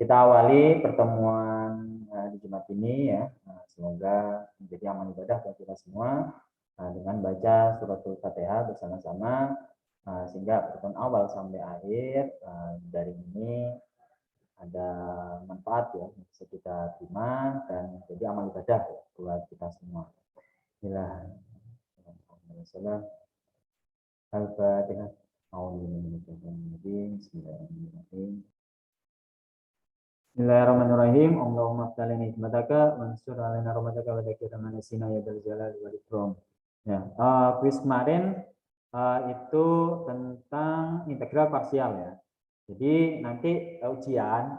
Kita awali pertemuan di Jumat ini ya. Semoga menjadi amal ibadah buat kita semua dengan baca suratul Fatihah bersama-sama sehingga pertemuan awal sampai akhir dari ini ada manfaat ya yang bisa kita terima dan jadi amal ibadah ya, buat kita semua. Bismillahirrahmanirrahim. Al-Fatihah. Bismillahirrahmanirrahim. Bismillahirrahmanirrahim. Allahumma ftah lana hikmataka wa ansur alana rahmataka wa dzakir man nasina ya dzal jalali wal ikram. Ya, kuis kemarin itu tentang integral parsial ya. Jadi nanti ujian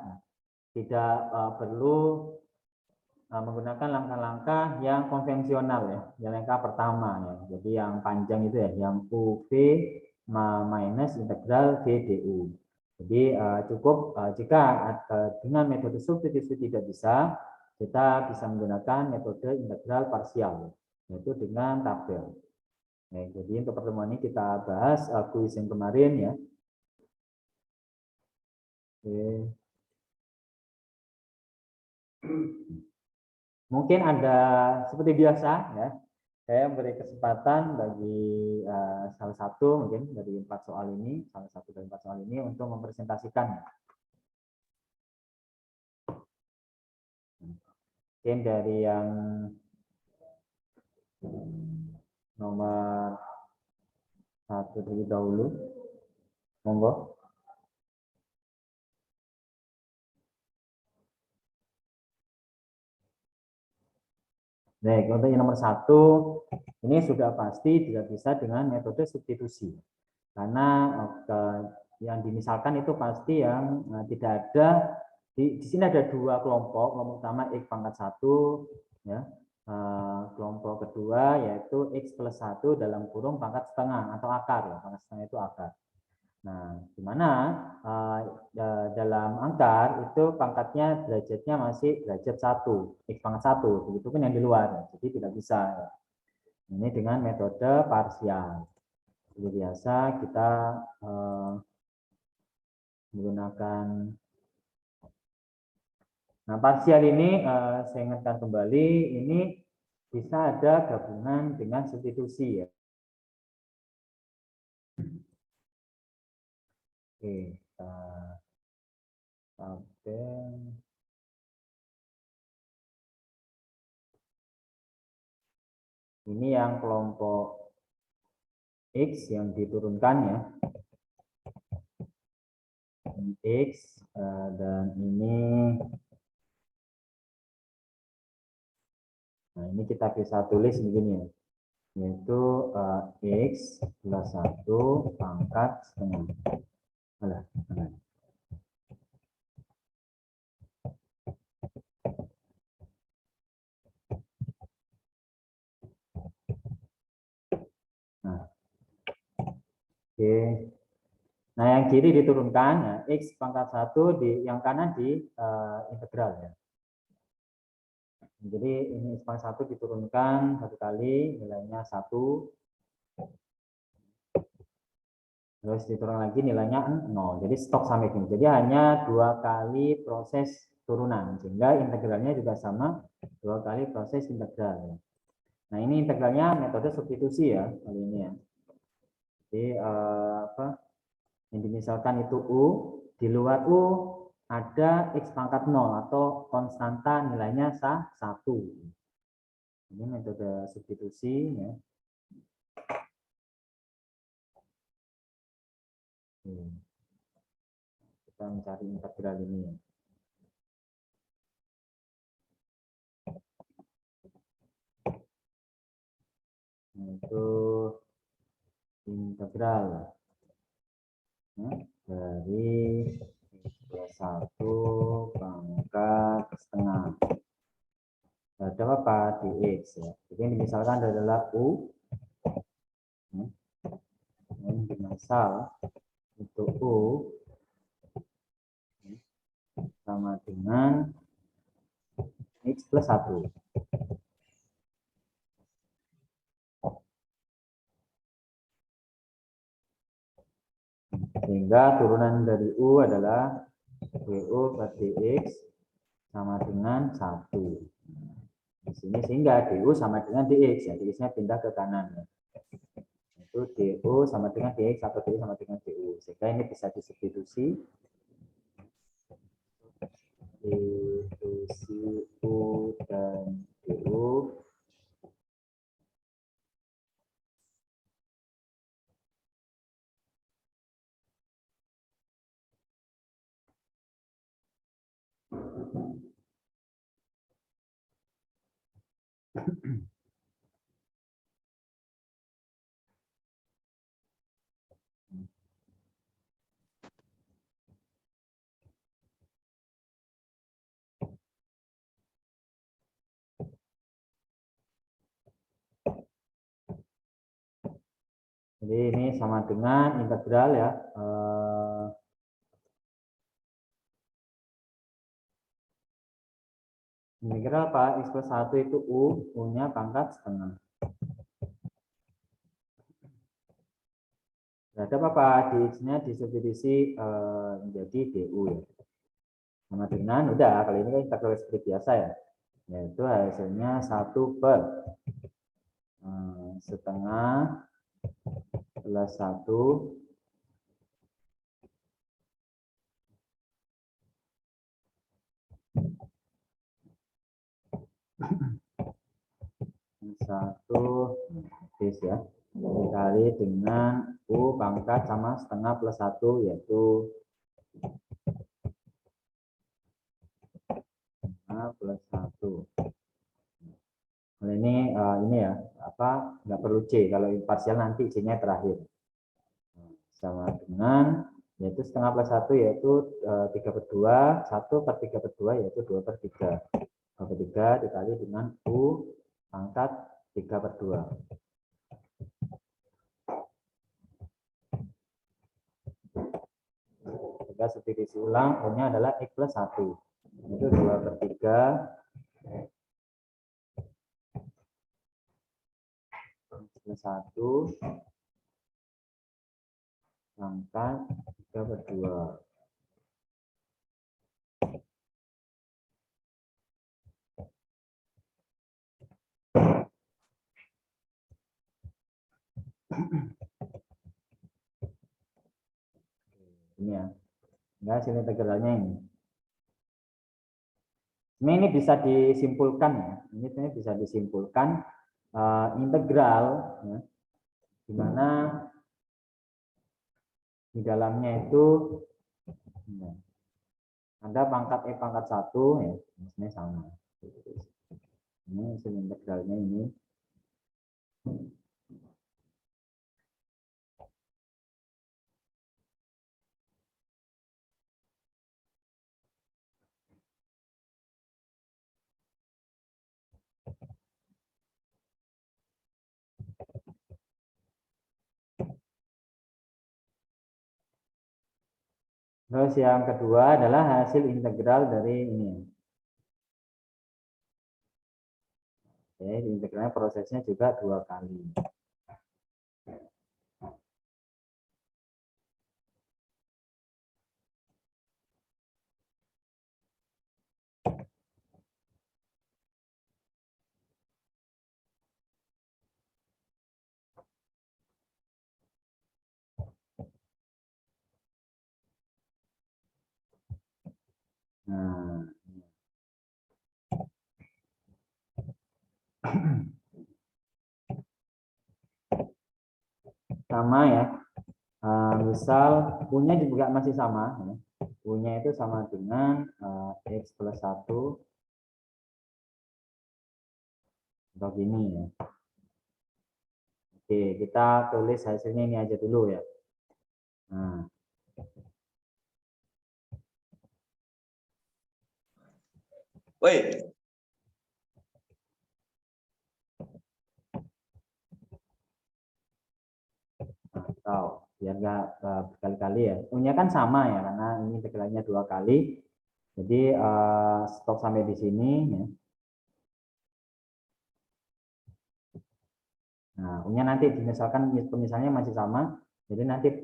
tidak perlu menggunakan langkah-langkah yang konvensional ya. Yang langkah pertama ya. Jadi yang panjang itu ya, yang UV minus integral V du. Jadi cukup jika dengan metode substitusi tidak bisa, kita bisa menggunakan metode integral parsial, yaitu dengan tabel. Nah, jadi untuk pertemuan ini kita bahas kuis yang kemarin ya. Oke. Mungkin ada seperti biasa ya, saya beri kesempatan bagi salah satu mungkin dari 4 soal ini, salah satu dari 4 soal ini untuk mempresentasikan. Mungkin dari yang nomor 1 terlebih dahulu, monggo. Baik, untuk yang nomor 1, ini sudah pasti tidak bisa dengan metode substitusi. Karena yang dimisalkan itu pasti yang tidak ada, di sini ada 2 kelompok pertama X pangkat 1, ya, kelompok kedua yaitu X plus 1 dalam kurung pangkat setengah atau akar, ya, pangkat setengah itu akar. Nah, di mana dalam angkar itu pangkatnya derajatnya masih derajat 1, X pangkat 1, begitu pun yang di luar, jadi tidak bisa. Ini dengan metode parsial. Seperti biasa kita menggunakan, nah parsial ini saya ingatkan kembali, ini bisa ada gabungan dengan substitusi ya. Oke, tabel. Ini yang kelompok X yang diturunkan ya. X dan ini, nah ini kita bisa tulis begini ya, yaitu X plus 1 pangkat setengah. Alah. Nah, oke. Nah, yang kiri diturunkan, ya, X pangkat 1, yang kanan di integral ya. Jadi ini X pangkat 1 diturunkan 1 kali, nilainya 1. Terus diturun lagi nilainya 0. Jadi stop sampai sini. Jadi hanya 2 kali proses turunan, sehingga integralnya juga sama 2 kali proses integral. Ya. Nah, ini integralnya metode substitusi ya kali ini ya. Jadi yang dimisalkan itu U, di luar U ada X pangkat 0 atau konstanta nilainya 1. Ini metode substitusi ya. Kita mencari integral ini ya. Itu integral dari X plus 1 pangkat setengah ada apa dx ya. Jadi misalkan adalah U, ini dimasal untuk U sama dengan X plus 1. Sehingga turunan dari U adalah DU per DX sama dengan 1. Di sini sehingga DU sama dengan DX, ya DX-nya pindah ke kanan. Ya. Itu DU sama dengan DX atau DU sama dengan DU. Sehingga ini bisa disubstitusi. Substitusi U dan DU. Jadi ini sama dengan integral ya. Integral apa? X plus 1 itu U, U-nya pangkat setengah. Terhadap apa? Di X-nya disubstitusi menjadi DU ya. Sama dengan, udah, kali ini kan integral seperti biasa ya. Yaitu hasilnya 1 per setengah plus 1 ya dikali dengan U pangkat sama setengah plus 1 yaitu setengah plus 1. Nah, ini ya apa nggak perlu C, kalau imparsial nanti C-nya terakhir. Sama dengan yaitu setengah plus 1 yaitu 3 per 2, 1 per 3 per 2 yaitu 2 per 3. 2 per 3 dikali dengan U pangkat 3 per 2. Kita substitusi ulang, U-nya adalah X plus 1. Itu 2 per 3 plus 1 pangkat 3 per 2. Ini ya. Enggak, hasil integralnya ini. Ini bisa disimpulkan ya. Ini sebenarnya bisa disimpulkan integral ya, di mana di dalamnya itu ya, ada pangkat E pangkat 1 ya, maksudnya sama. Ini hasil integralnya ini. Terus yang kedua adalah hasil integral dari ini. Oke, integralnya prosesnya juga 2 kali. Nah, sama ya. Misal U-nya juga masih sama. Ya. U-nya itu sama dengan X plus 1 atau gini ya. Oke, kita tulis hasilnya ini aja dulu ya. Nah. Woi. Atau biar nggak berkali-kali ya. U-nya kan sama ya, karena ini integralnya 2 kali. Jadi stop sampai di sini ya. Nah, U-nya nanti misalkan misalnya masih sama, jadi nanti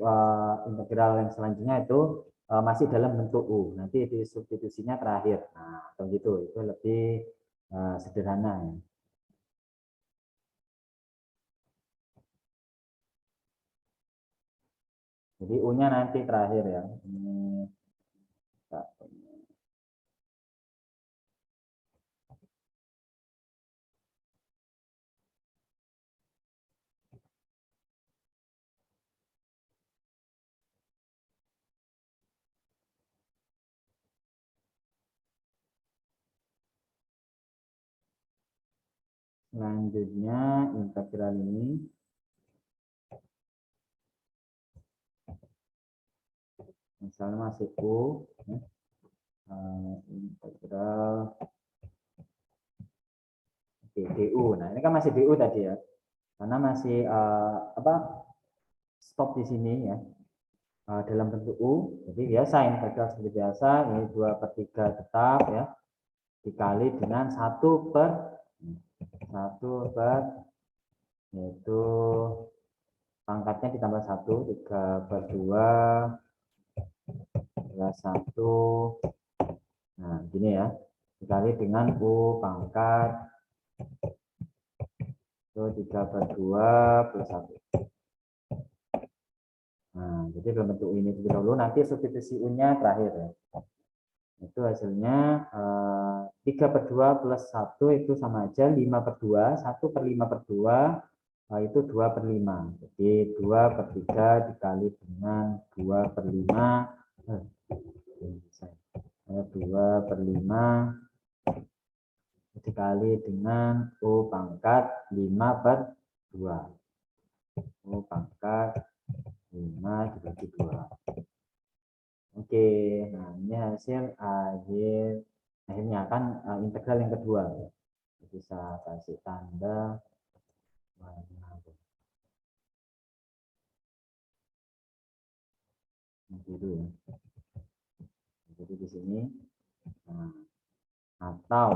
integral yang selanjutnya itu masih dalam bentuk U. Nanti di substitusinya terakhir. Nah, atau gitu. Itu lebih sederhana ya. Jadi U-nya nanti terakhir ya. Ini selanjutnya integral ini misalnya masih U ya. Integral DU. Nah, ini kan masih DU tadi ya. Karena masih stop di sini ya. Dalam bentuk U. Jadi biasa integral seperti biasa, ini 2/3 tetap ya. Dikali dengan 1 per yaitu pangkatnya ditambah 1, 3/2 plus 1. Nah, gini ya. Dikali dengan U pangkat itu 3/2 plus 1. Nah, jadi dalam bentuk ini terlebih dahulu, nanti substitusi U-nya terakhir ya. Itu hasilnya 3/2 plus 1 itu sama aja 5/2, 1/5/2 itu 2/5. Jadi 2/3 dikali dengan 2/5, 2/5 dikali dengan U pangkat 5/2. U pangkat 5 dibagi 2. Oke, nah ini hasil akhirnya kan integral yang kedua ya. Bisa kasih tanda warna biru ya. Jadi di sini nah, atau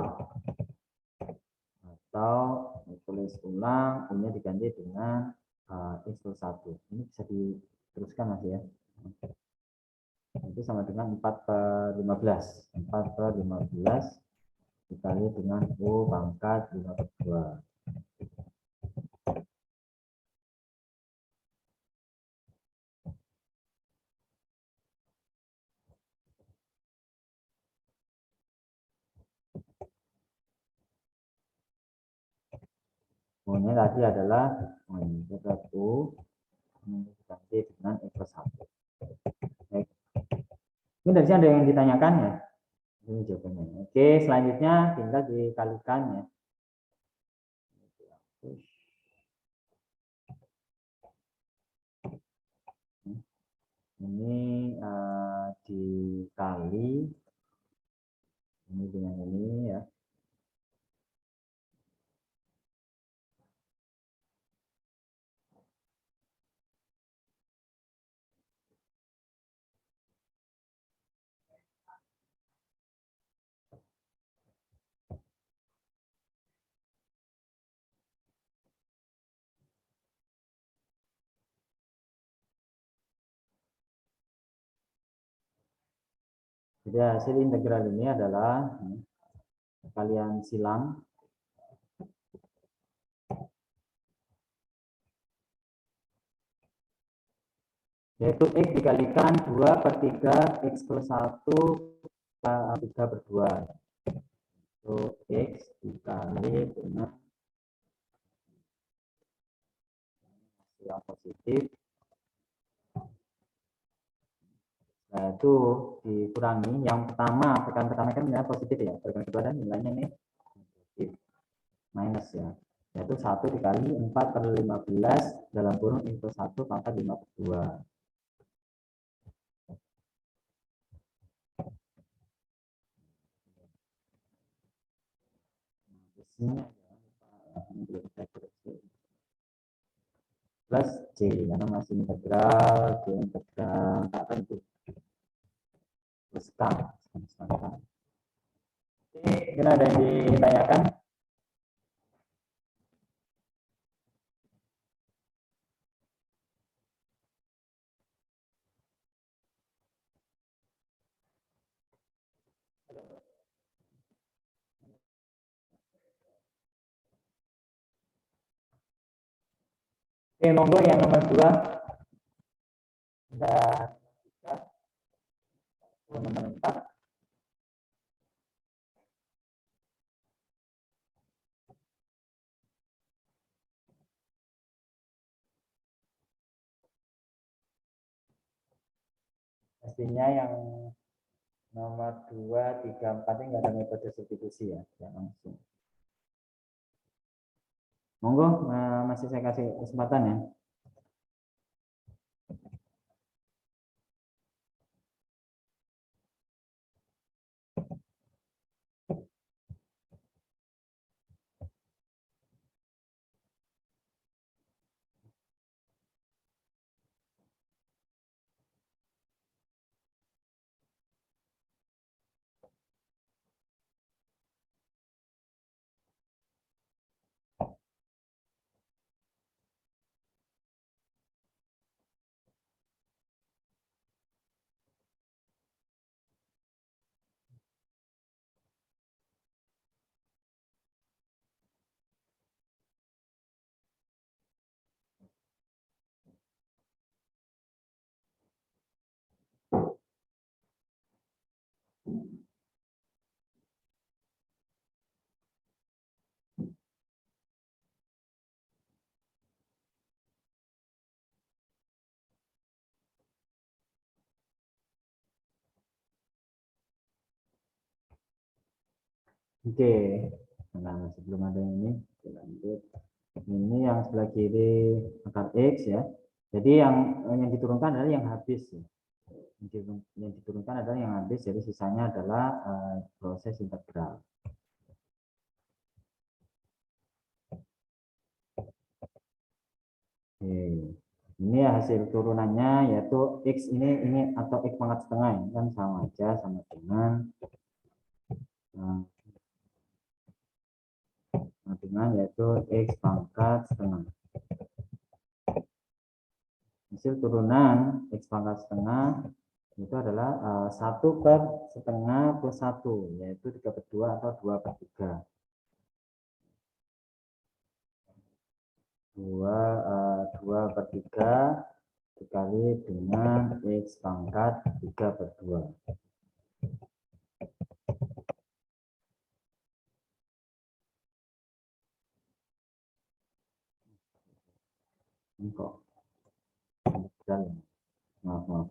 tulis ulang, ini diganti dengan x plus 1. Ini bisa diteruskan Mas ya. Itu sama dengan 4/15. 4/15 dikali dengan U pangkat 5/2. U-nya tadi adalah U diganti dengan x plus 1. Baik. Ini dari sini ada yang ditanyakan ya? Ini jawabannya. Oke, selanjutnya tinggal dikalikan ya. Ini dikali ini dengan ini ya. Jadi hasil integral ini adalah kalian silang yaitu x dikalikan 2/3 x plus 1 3/2. Itu x dikali dengan yang positif. Nah, itu dikurangi. Yang pertama, tekan pertama kan nilai positif ya. Tekan kedua dan nilainya ini positif. Minus ya. Yaitu 1 dikali 4/15 dalam kurung itu 1 pangkat 5/2. Plus C karena masih integral C integral tak tentu plus K. Oke, kira ada yang ditanyakan? Oke, monggo yang nomor 2. Dan nomor 4. Pastinya yang nomor 2, 3, 4 ini nggak ada metode substitusi ya, langsung. Monggo, masih saya kasih kesempatan ya. Oke, nah sebelum ada ini, lanjut. Ini yang sebelah kiri akar X ya. Jadi yang diturunkan adalah yang habis ya. Yang diturunkan adalah yang habis, jadi sisanya adalah proses integral. Oke. Ini hasil turunannya yaitu X ini atau X pangkat setengah ini kan sama aja sama dengan yaitu X pangkat setengah. Hasil turunan X pangkat setengah itu adalah 1/setengah plus 1, yaitu 3/2 atau 2/3. 2/3 dikali dengan X pangkat 3/2. Ini kok maaf.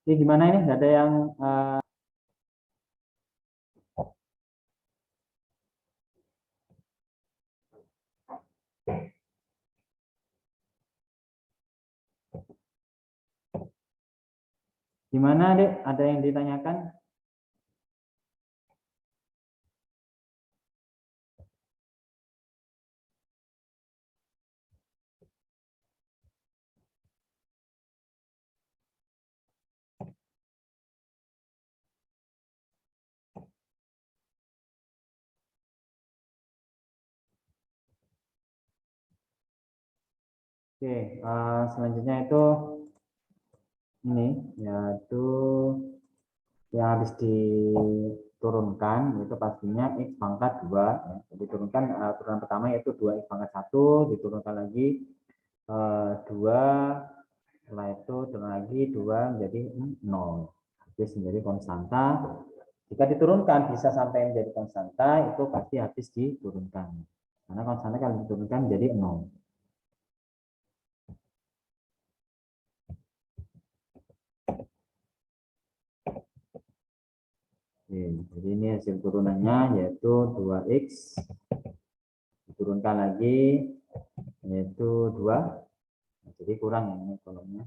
Ini gimana ini? Nggak ada yang gimana, Dek? Ada yang ditanyakan? Oke, selanjutnya itu ini yaitu yang habis diturunkan itu pastinya X pangkat 2 ya. Diturunkan turunan pertama yaitu 2X pangkat 1, diturunkan lagi 2, setelah itu turun lagi 2 menjadi 0, habis menjadi konstanta. Jika diturunkan bisa sampai menjadi konstanta, itu pasti habis diturunkan karena konstanta kalau diturunkan menjadi 0. Oke, jadi ini hasil turunannya yaitu 2X diturunkan lagi yaitu 2. Nah, jadi kurang ini kolomnya.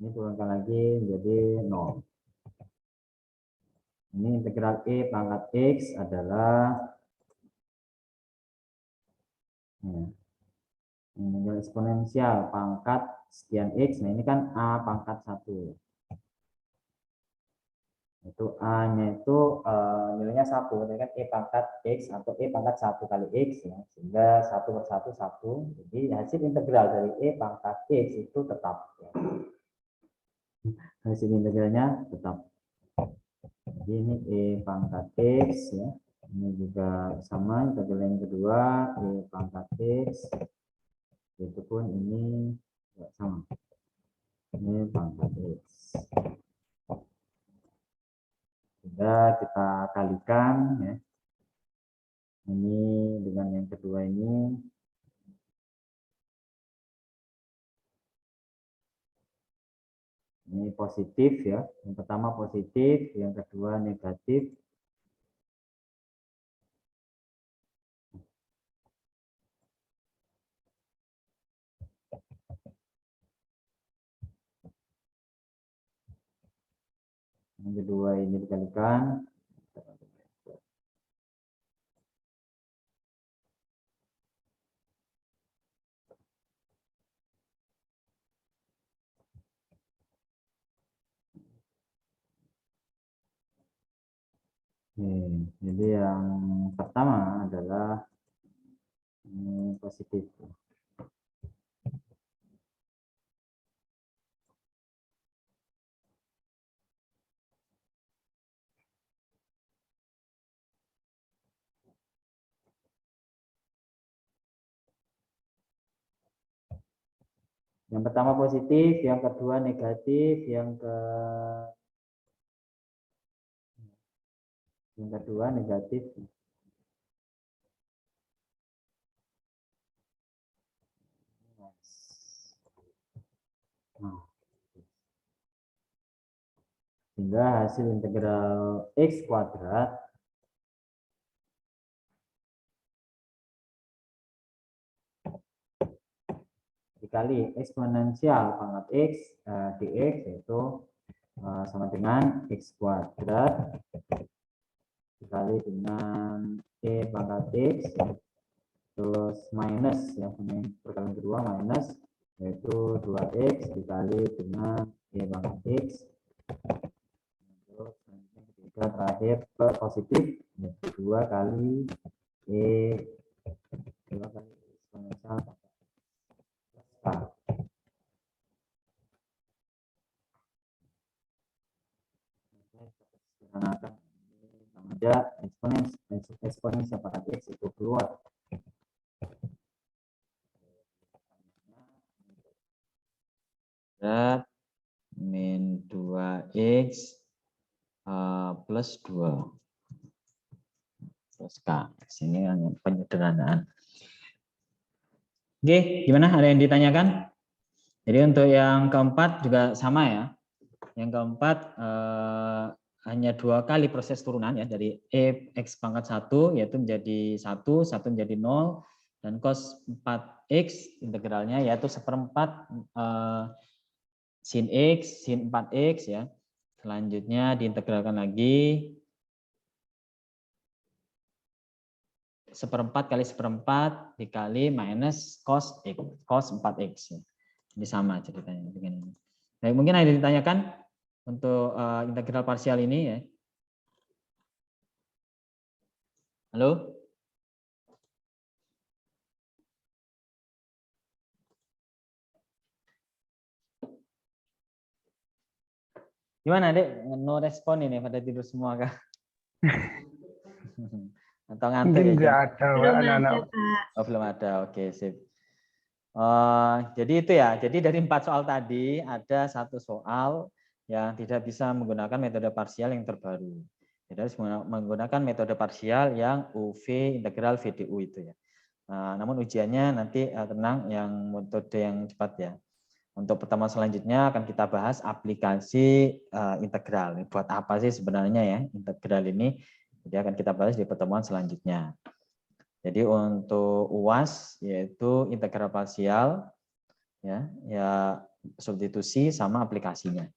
Ini turunkan lagi menjadi 0. Ini integral E pangkat X adalah Nilai eksponensial pangkat sekian X. Nah, ini kan A pangkat 1. Itu A-nya itu nilainya 1. Ini kan E pangkat X atau E pangkat 1 kali X. Ya. Sehingga 1 per 1, 1. Jadi hasil integral dari E pangkat X itu tetap. Ya. Hasil integralnya tetap. Jadi ini E pangkat X. Ya. Ini juga sama, integral yang kedua E pangkat X. Itu pun ini sama. Ini pangkat X. Sudah kita kalikan ya. Ini dengan yang kedua ini. Ini positif ya. Yang pertama positif, yang kedua negatif. Yang kedua ini dikalikan. Jadi yang pertama adalah positif. Yang pertama positif, yang kedua negatif, yang kedua negatif. Nah, sehingga hasil integral X kuadrat dikali eksponensial pangkat X dx yaitu sama dengan X kuadrat dikali dengan E pangkat X terus minus ya, ini perkalian kedua minus yaitu 2X dikali dengan E pangkat X terus yang ketiga terakhir positif yaitu 2 kali E 2 kali eksponensial ada eksponensial pangkat X itu keluar. Min 2X plus 2 plus K. Sini hanya penyederhanaan. Oke, gimana? Ada yang ditanyakan? Jadi untuk yang keempat juga sama ya. Yang keempat hanya 2 kali proses turunan ya dari E X pangkat 1 yaitu menjadi 1 menjadi 0 dan cos 4X integralnya yaitu 1/4 sin X, sin 4X ya. Selanjutnya diintegralkan lagi 1/4 kali 1/4 dikali minus cos X, cos 4X. Ini sama ceritanya dengan ini. Baik, mungkin ada yang ditanyakan untuk integral parsial ini ya. Halo? Gimana, Dek? No respon ini, pada tidur semua kah? Atau ngantuk ya? Enggak ada, anak-anak. Oh, belum ada. Oke, sip. Jadi itu ya. Jadi dari 4 soal tadi ada 1 soal yang tidak bisa menggunakan metode parsial yang terbaru. Jadi harus menggunakan metode parsial yang UV integral VDU itu ya. Namun ujiannya nanti tenang yang metode yang cepat ya. Untuk pertemuan selanjutnya akan kita bahas aplikasi integral. Buat apa sih sebenarnya ya integral ini? Jadi akan kita bahas di pertemuan selanjutnya. Jadi untuk UAS yaitu integral parsial ya substitusi sama aplikasinya.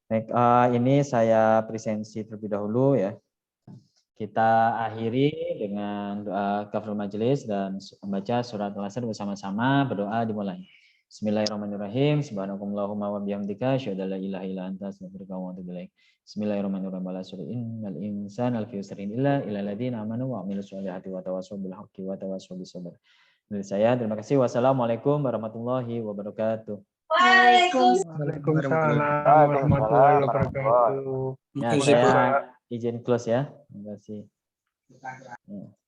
Baik, ini saya presensi terlebih dahulu ya. kita akhiri dengan doa kafaratul majelis dan membaca surat Al-Asr bersama-sama. Berdoa dimulai. Bismillahirrahmanirrahim. Subhanakallahumma wa bihamdika asyhadu an la ilaha illa anta astaghfiruka wa atubu ilaik. Bismillahirrahmanirrahim. Innal insana lafi khusrin illa alladziina amanu wa 'amilus sholihati wa tawassaw bil haqqi wa tawassaw bis sabr. Dari saya terima kasih. Wassalamualaikum warahmatullahi wabarakatuh. Waalaikumsalam warahmatullahi wabarakatuh. Ya, saya izin close ya. Terima kasih. Ya.